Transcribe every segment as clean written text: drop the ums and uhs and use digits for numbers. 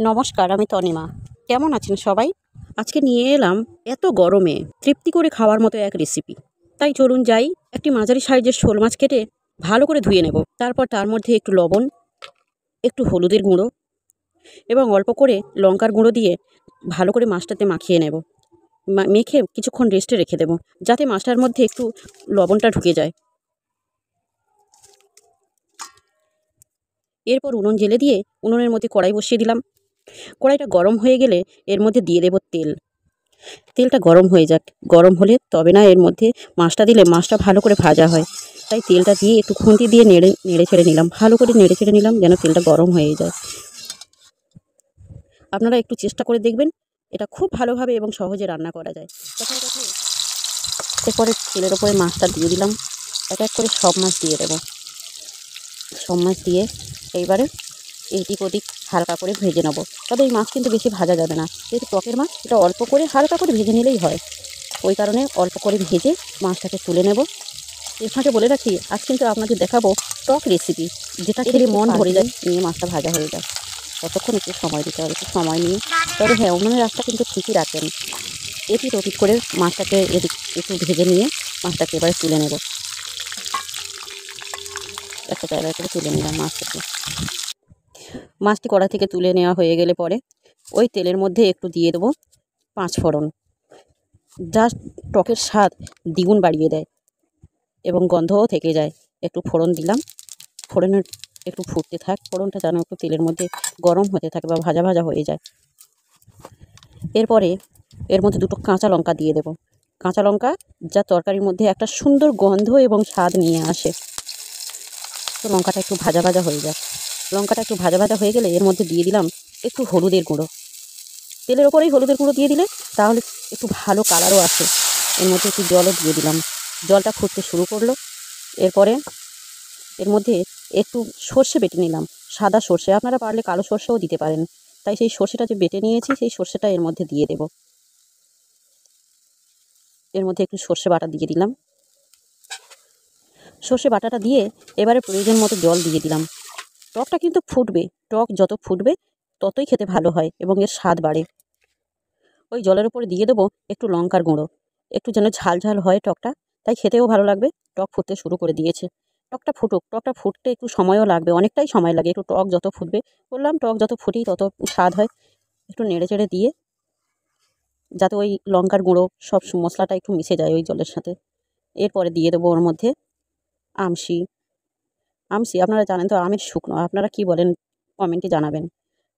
নমস্কার, আমি তনিমা। কেমন আছেন সবাই? আজকে নিয়ে এলাম এত গরমে তৃপ্তি করে খাওয়ার মতো এক রেসিপি। তাই চলুন যাই, একটি মাঝারি সাইজের শোল মাছ কেটে ভালো করে ধুয়ে নেব। তারপর তার মধ্যে একটু লবণ, একটু হলুদের গুঁড়ো এবং অল্প করে লঙ্কার গুঁড়ো দিয়ে ভালো করে মাছটাতে মাখিয়ে নেব। মেখে কিছুক্ষণ রেস্টে রেখে দেব, যাতে মাছটার মধ্যে একটু লবণটা ঢুকে যায়। এরপর উনুন জ্বেলে দিয়ে উনুনের মধ্যে কড়াই বসিয়ে দিলাম। কড়াইটা গরম হয়ে গেলে এর মধ্যে দিয়ে দেব তেল। তেলটা গরম হয়ে যাক, গরম হলে তবে না এর মধ্যে মাছটা দিলে মাছটা ভালো করে ভাজা হয়। তাই তেলটা দিয়ে একটু খুন্তি দিয়ে নেড়ে ছেড়ে নিলাম, ভালো করে নেড়ে ছেড়ে নিলাম যেন তেলটা গরম হয়ে যায়। আপনারা একটু চেষ্টা করে দেখবেন, এটা খুব ভালোভাবে এবং সহজে রান্না করা যায়। এরপরে তেলের ওপরে মাছটা দিয়ে দিলাম, এক এক করে সব মাছ দিয়ে দেবো। সব মাছ দিয়ে এইবারে এদিক ওদিক হালকা করে ভেজে নেবো। তবে এই মাছ কিন্তু বেশি ভাজা যাবে না, যেহেতু টকের মাছ, এটা অল্প করে হালকা করে ভেজে নিলেই হয়। ওই কারণে অল্প করে ভেজে মাছটাকে তুলে নেব। এর ফাঁকে বলে রাখি, আজ কিন্তু আপনাদের দেখাবো টক রেসিপি, যেটা খেলে মন ভরে যায়। নিয়ে মাছটা ভাজা হয়ে যায়, ততক্ষণ একটু সময় দিতে হবে, একটু সময় নিয়ে। তবে হ্যাঁ, উনুনের আঁচটা কিন্তু ঠিকই রাখবেন। এপিট ওপিট করে মাছটাকে এদিক একটু ভেজে নিয়ে মাছটাকে এবারে তুলে নেব। একটা জায়গায় করে তুলে নিলাম মাছটাকে। মাছটি কড়া থেকে তুলে নেওয়া হয়ে গেলে পরে ওই তেলের মধ্যে একটু দিয়ে দেবো 5 ফোড়ন। জাস্ট টকের স্বাদ দ্বিগুণ বাড়িয়ে দেয় এবং গন্ধও থেকে যায়। একটু ফোড়ন দিলাম, ফোড়নের একটু ফুটতে থাক, ফোড়নটা যেন একটু তেলের মধ্যে গরম হতে থাকে বা ভাজা ভাজা হয়ে যায়। এরপরে এর মধ্যে 2টো কাঁচা লঙ্কা দিয়ে দেব। কাঁচা লঙ্কা যা তরকারির মধ্যে একটা সুন্দর গন্ধ এবং স্বাদ নিয়ে আসে। তো লঙ্কাটা একটু ভাজা ভাজা হয়ে যায়। লঙ্কাটা একটু ভাজা ভাজা হয়ে গেলে এর মধ্যে দিয়ে দিলাম একটু হলুদের গুঁড়ো। তেলের ওপরেই হলুদের গুঁড়ো দিয়ে দিলে তাহলে একটু ভালো কালারও আসে। এর মধ্যে একটু জলও দিয়ে দিলাম, জলটা ফুটতে শুরু করলো। এরপরে এর মধ্যে একটু সর্ষে বেটে নিলাম, সাদা সর্ষে, আপনারা পারলে কালো সর্ষেও দিতে পারেন। তাই সেই সর্ষেটা যে বেটে নিয়েছি, সেই সর্ষেটা এর মধ্যে দিয়ে দেব। এর মধ্যে একটু সর্ষে বাটা দিয়ে দিলাম। সর্ষে বাটাটা দিয়ে এবারে প্রয়োজন মতো জল দিয়ে দিলাম। টকটা কিন্তু ফুটবে, টক যত ফুটবে ততই খেতে ভালো হয় এবং এর স্বাদ বাড়ে। ওই জলের উপরে দিয়ে দেবো একটু লঙ্কার গুঁড়ো, একটু যেন ঝাল ঝাল হয় টকটা, তাই খেতেও ভালো লাগবে। টক ফুটতে শুরু করে দিয়েছে, টকটা ফুটুক। টকটা ফুটতে একটু সময়ও লাগবে, অনেকটাই সময় লাগে। একটু টক যত ফুটবে, বললাম টক যত ফুটেই তত স্বাদ হয়। একটু নেড়ে চেড়ে দিয়ে যাতে ওই লঙ্কার গুঁড়ো সব মশলাটা একটু মিশে যায় ওই জলের সাথে। এরপরে দিয়ে দেবো ওর মধ্যে আমশি। আমশি আপনারা জানেন তো, আমের শুকনো, আপনারা কি বলেন কমেন্টে জানাবেন।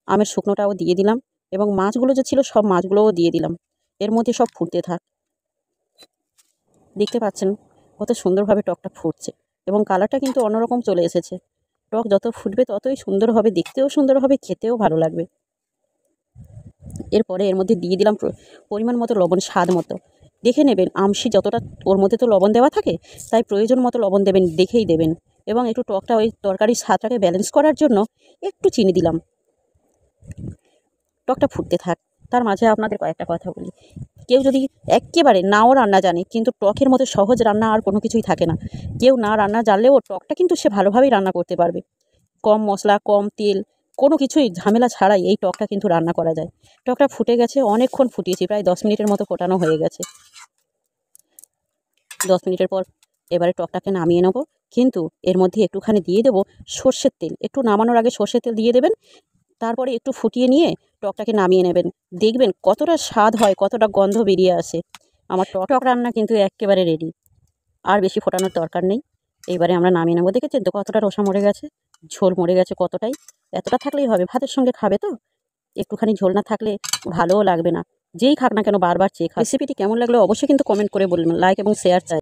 আমের শুকনোটাও দিয়ে দিলাম এবং মাছগুলো যে ছিল সব মাছগুলোও দিয়ে দিলাম। এর মধ্যে সব ফুটতে থাক। দেখতে পাচ্ছেন কত সুন্দরভাবে টকটা ফুটছে এবং কালারটা কিন্তু অন্যরকম চলে এসেছে। টক যত ফুটবে ততই সুন্দর হবে, দেখতেও সুন্দর হবে, খেতেও ভালো লাগবে। এরপরে এর মধ্যে দিয়ে দিলাম পরিমাণ মতো লবণ, স্বাদ মতো দেখে নেবেন। আমশি যতটা, ওর মধ্যে তো লবণ দেওয়া থাকে, তাই প্রয়োজন মতো লবণ দেবেন, দেখেই দেবেন। এবং একটু টকটা ওই তরকারির স্বাদটাকে ব্যালেন্স করার জন্য একটু চিনি দিলাম। টকটা ফুটতে থাক, তার মাঝে আপনাদের কয়েকটা কথা বলি। কেউ যদি একেবারে নাও রান্না জানে, কিন্তু টকের মতো সহজ রান্না আর কোনো কিছুই থাকে না। কেউ না রান্না জানলেও টকটা কিন্তু সে ভালোভাবেই রান্না করতে পারবে। কম মশলা, কম তেল, কোনো কিছুই ঝামেলা ছাড়াই এই টকটা কিন্তু রান্না করা যায়। টকটা ফুটে গেছে, অনেকক্ষণ ফুটিয়েছি, প্রায় 10 মিনিটের মতো ফোটানো হয়ে গেছে। 10 মিনিটের পর এবারে টকটাকে নামিয়ে নেব। কিন্তু এর মধ্যে একটুখানি দিয়ে দেবো সর্ষের তেল। একটু নামানোর আগে সর্ষের তেল দিয়ে দেবেন, তারপরে একটু ফুটিয়ে নিয়ে টকটাকে নামিয়ে নেবেন। দেখবেন কতটা স্বাদ হয়, কতটা গন্ধ বেরিয়ে আসে। আমার টক রান্না কিন্তু একেবারে রেডি, আর বেশি ফোটানোর দরকার নেই। এইবারে আমরা নামিয়ে নেবো। দেখেছেন তো কতটা রসা মরে গেছে, ঝোল মরে গেছে কতটাই। এতটা থাকলেই হবে, ভাতের সঙ্গে খাবে তো। একটুখানি ঝোল না থাকলে ভালোও লাগবে না, যেই খাক না কেন বারবার চেয়ে খাক। রেসিপিটি কেমন লাগলো অবশ্যই কিন্তু কমেন্ট করে বলবেন। লাইক এবং শেয়ার চাই।